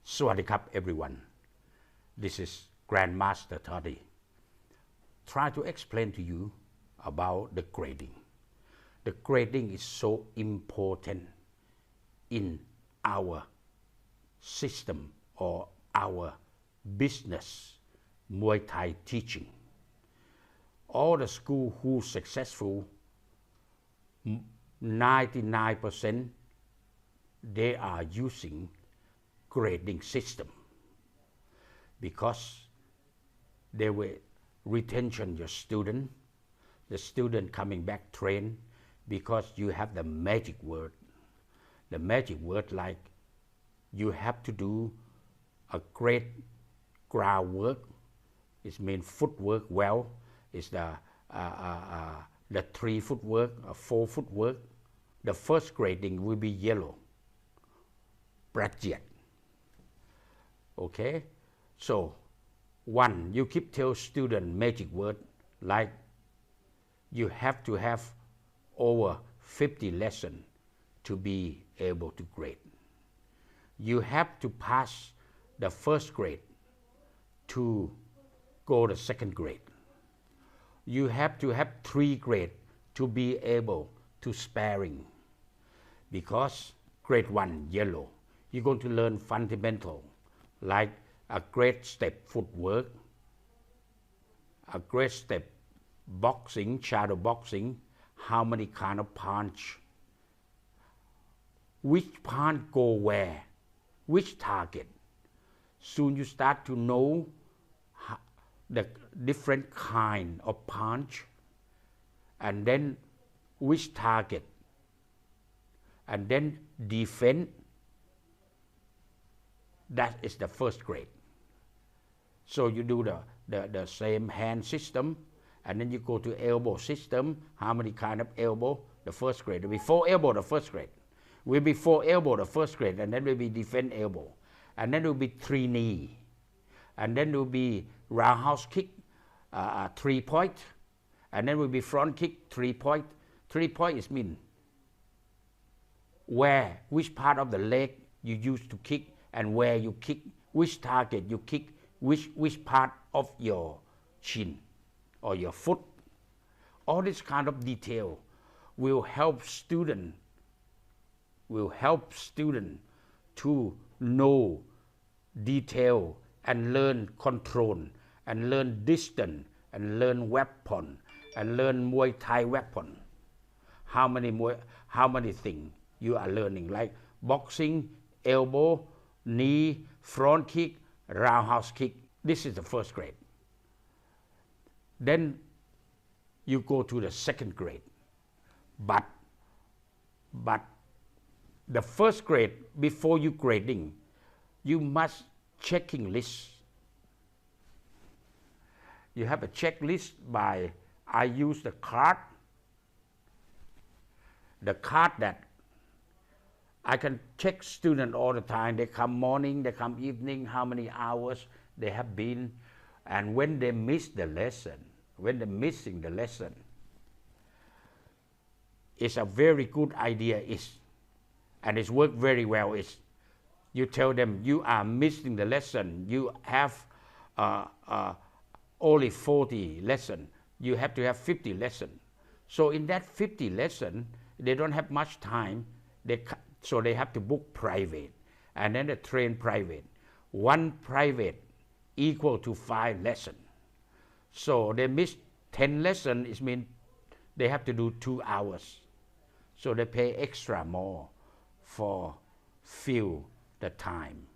Swadikap everyone. This is Grandmaster Toddy. Try to explain to you about the grading. The grading is so important in our system or our business Muay Thai teaching. All the schools who successful, 99% they are using grading system because they will retention your student, the student coming back trained because you have the magic word. The magic word like you have to do a great groundwork. It means footwork well. It's the 3 footwork or 4 footwork. The first grading will be yellow. Bracket. Okay? So, one, you keep tell student magic word like you have to have over 50 lessons to be able to grade. You have to pass the first grade to go the second grade. You have to have 3 grades to be able to sparring because grade 1 yellow, you're going to learn fundamental like a great step footwork, a great step boxing, shadow boxing, how many kind of punch, which punch go where, which target. Soon you start to know the different kind of punch and then which target and then defense. That is the first grade. So you do the same hand system and then you go to elbow system. How many kind of elbow? The first grade. There will be 4 elbow the first grade. Will be 4 elbow the first grade and then will be defense elbow. And then there will be 3 knee. And then there will be roundhouse kick, 3 point. And then will be front kick, 3 point. 3 point is mean where, which part of the leg you use to kick and where you kick, which target you kick, which part of your shin or your foot. All this kind of detail will help student to know detail and learn control and learn distance and learn weapon and learn Muay Thai weapon. How many things you are learning like boxing, elbow, knee, front kick, roundhouse kick. This is the first grade. Then you go to the second grade. But the first grade, before you grading, you must checking list. You have a checklist by, I use the card that I can check student all the time. They come morning, they come evening, how many hours they have been, and when they miss the lesson, when they're missing the lesson, it's a very good idea, and it's worked very well. Is you tell them you are missing the lesson, you have only 40 lessons, you have to have 50 lessons. So in that 50 lessons, they don't have much time, so they have to book private, and then they train private. 1 private equal to 5 lessons. So they miss 10 lessons, it means they have to do 2 hours. So they pay extra more for fill the time.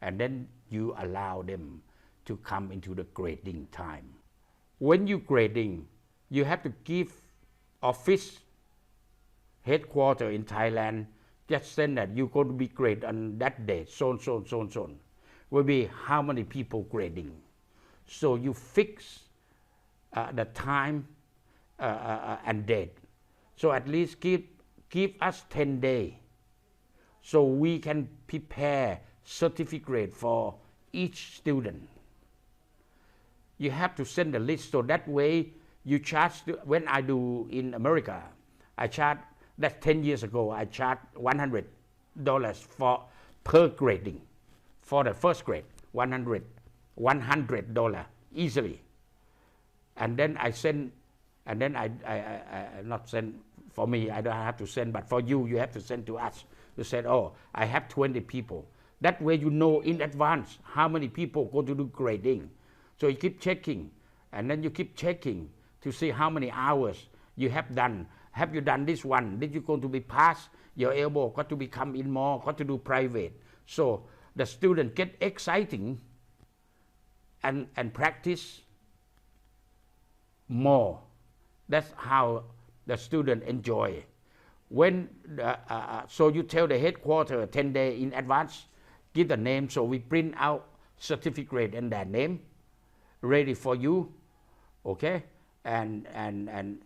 And then you allow them to come into the grading time. When you grading, you have to give office headquarters in Thailand just send that you're going to be graded on that day, so. Will be how many people grading. So you fix the time and date. So at least give us 10 days so we can prepare certificate for each student. You have to send the list so that way you charge. When I do in America, I charge, that's 10 years ago, I charged $100 per grading for the first grade, $100 easily. And then I send, and then I not send for me, I don't have to send, but for you, you have to send to us. You said, oh, I have 20 people. That way you know in advance how many people go to do grading. So you keep checking, and then you keep checking to see how many hours you have done. Have you done this one? Did you go to be passed? Your elbow got to become in more, got to do private. So the student get exciting and practice more. That's how the student enjoy. When so you tell the headquarters 10 days in advance, give the name, so we print out certificate and that name ready for you, okay? And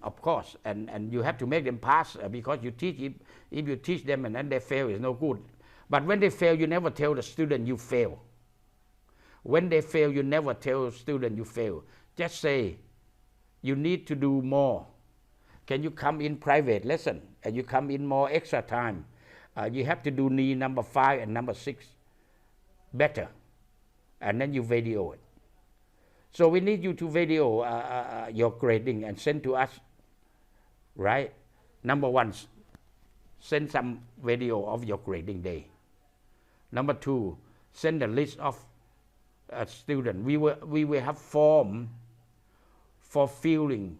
of course, and you have to make them pass because you teach, if you teach them and then they fail, it's no good. But when they fail, you never tell the student you fail. When they fail, you never tell the student you fail. Just say, you need to do more. Can you come in private lesson? And you come in more extra time. You have to do knee number 5 and number 6 better. And then you video it. So we need you to video your grading and send to us, right? Number 1, send some video of your grading day. Number 2, send a list of students. We will have form for filling.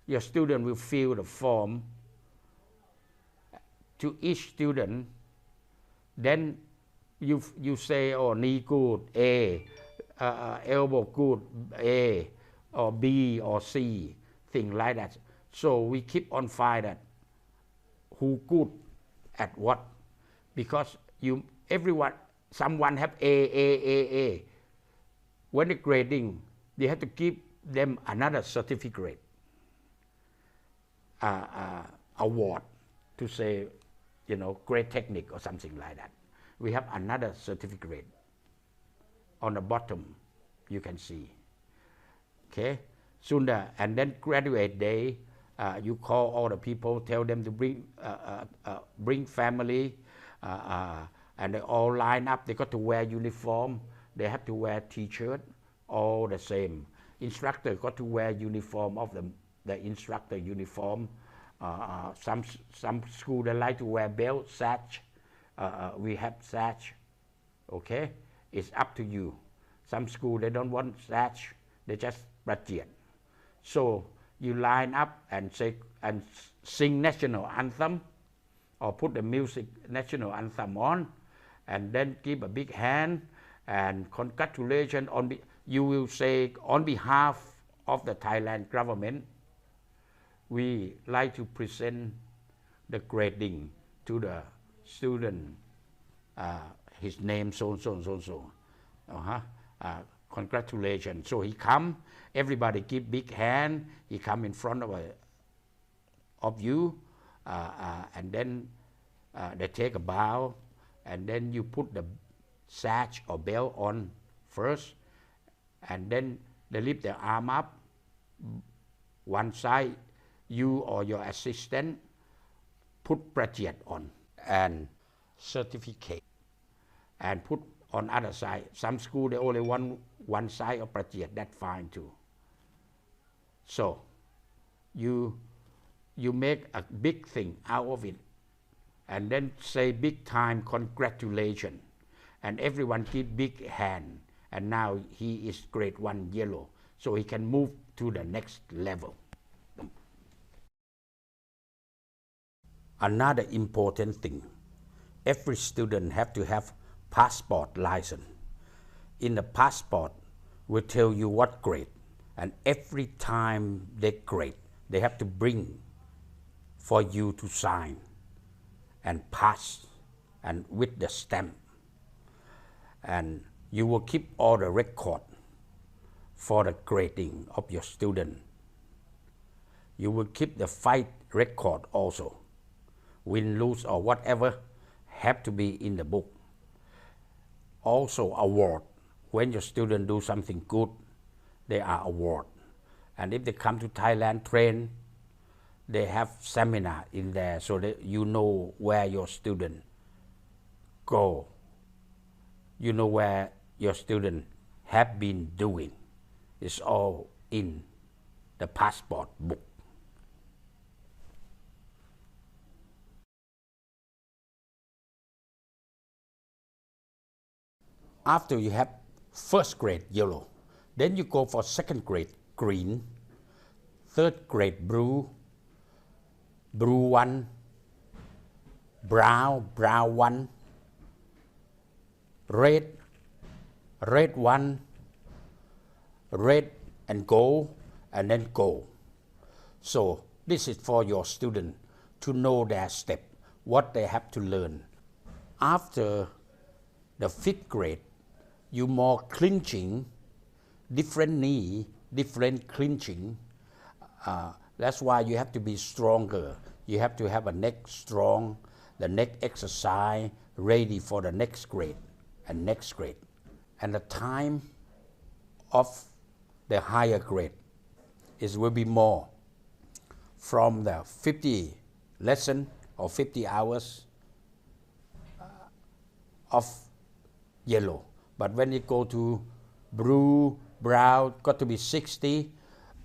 Your student will fill the form to each student. Then you say, oh, knee good, A. Elbow good, A, or B, or C, things like that. So we keep on file that who good at what, because someone have A. When the grading, they have to give them another certificate, award to say, great technique or something like that. We have another certificate. On the bottom, you can see. Okay, sooner, and then graduate day, you call all the people, tell them to bring family, and they all line up. They got to wear uniform. They have to wear T-shirt, all the same. Instructor got to wear uniform of the instructor uniform. Some school they like to wear belt, sash. We have sash. Okay. It's up to you. Some school, they don't want sash, they just brachiet. So you line up and say and sing national anthem, or put the music national anthem on, and then give a big hand and congratulations you will say on behalf of the Thailand government, we like to present the grading to the student. His name so. Congratulations. So he come, everybody give big hand. He come in front of you, and then they take a bow, and then you put the sash or belt on first, and then they lift their arm up. One side, you or your assistant put brachiet on and certificate, and put on other side. Some school they only want one side of brachiet, that's fine too. So you make a big thing out of it, and then say big time congratulations, and everyone give big hand, and now he is grade 1 yellow, so he can move to the next level. Another important thing, every student have to have passport license. In the passport, will tell you what grade, and every time they grade, they have to bring for you to sign and pass, and with the stamp. And you will keep all the record for the grading of your student. You will keep the fight record also. Win, lose, or whatever have to be in the book. Also award. When your student do something good, they are award. And if they come to Thailand train, they have seminar in there, so that you know where your student go. you know where your student have been doing. It's all in the passport book. After you have first grade yellow, then you go for second grade green, third grade blue, blue one, brown, brown one, red, red one, red and gold, and then gold. So this is for your student to know their step, what they have to learn. After the fifth grade, you more clinching, different knee, different clinching. That's why you have to be stronger. You have to have a neck strong, the neck exercise ready for the next grade and next grade. And the time of the higher grade will be more from the 50 lesson or 50 hours of yellow. But when you go to blue, brown, got to be 60,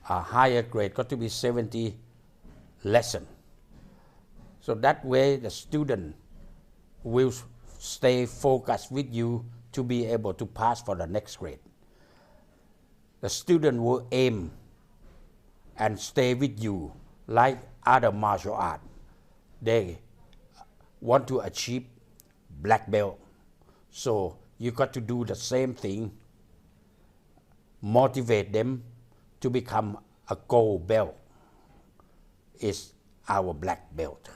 higher grade got to be 70 lesson. So that way the student will stay focused with you to be able to pass for the next grade. The student will aim and stay with you like other martial art. They want to achieve black belt. So you got to do the same thing, motivate them to become a gold belt. Is our black belt.